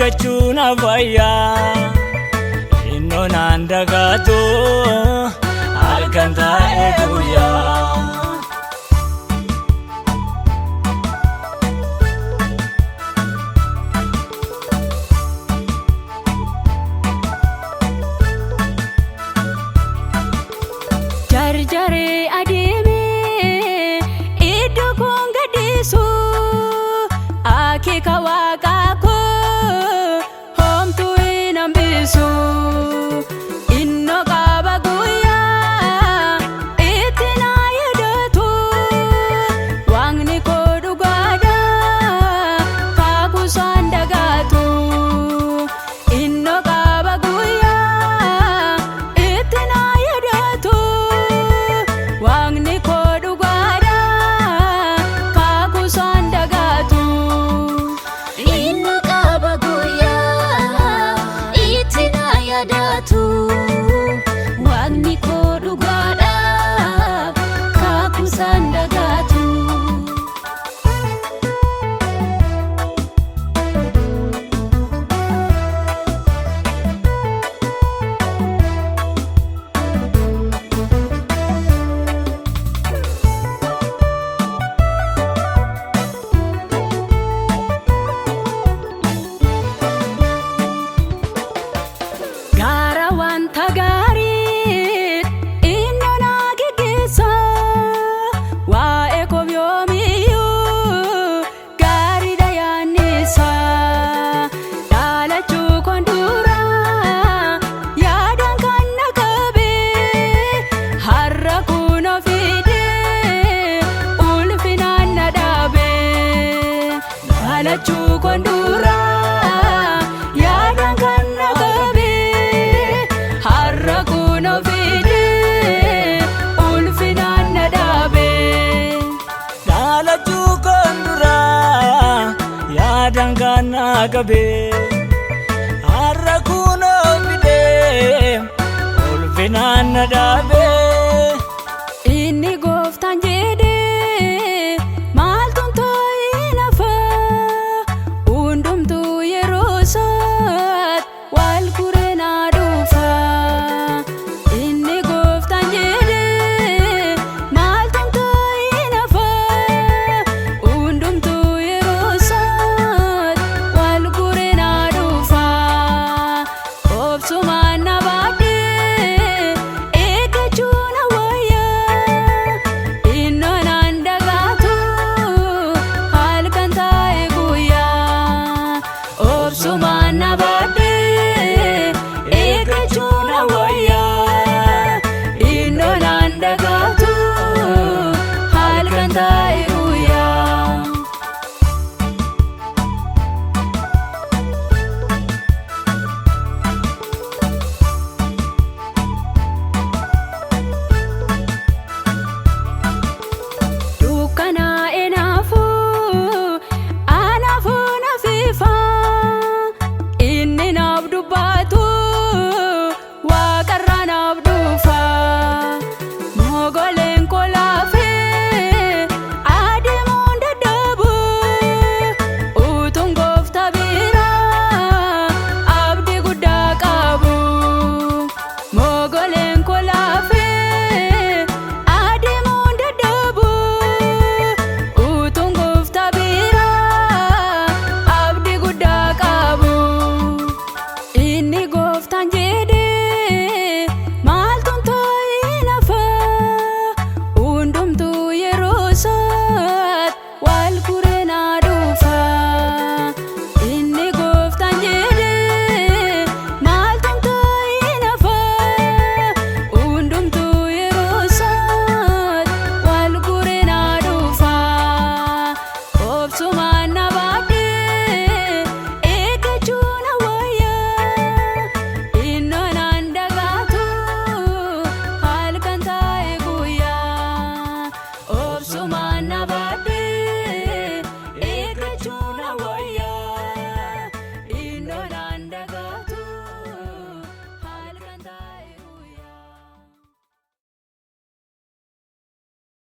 eeggachuna fayyaa innoon handagaatu halkan taa'ee guyyaa. Jarjaree adeemee iddoo kun gadhiisu akeeka Waaqaa koo homtuu hin hambisu. Innoo qaba guyyaa itti na yaadatu Waaqni koo dhugaadha kaakuusaan dagaatu. Innoo qaba guyyaa itti na yaadatu Waaqni koo dhugaadha kaakuusaan dagaatu. Innoo qaba guyyaa itti na yaadatu Waaqni koo dhugaadha kaakuusaan dagaatu. Gara wanta gaarii innoo na geggeessa waa'ee koo yoomiyyuu gaariidha yaadneessa. Dhalachuu koon dura yaadaan kan na qabe har'a kunoo fidee ulfinaan na dhaabe. Dhalachuu koon dura yaadaan kan na qabe har'a kunoo fidee ulfinaan na dhaabe. Dhalachuu koon dura yaadaan kan na qabe har'a kunoo fidee ulfinaan na dhaabe. Inni gooftaan jedhee maaltu ta'ee nafa hundumtuu yeroo isaatti wal guree na dhufa. Inni gooftaan jedhee maaltu ta'ee nafa hundumtuu yeroo isaatti wal guree na dhufa. Obsumaan na baadhee eeggachuu na wayyaa innoon handagaatu halkan taa'ee guyyaa. Obsumaan na baadhee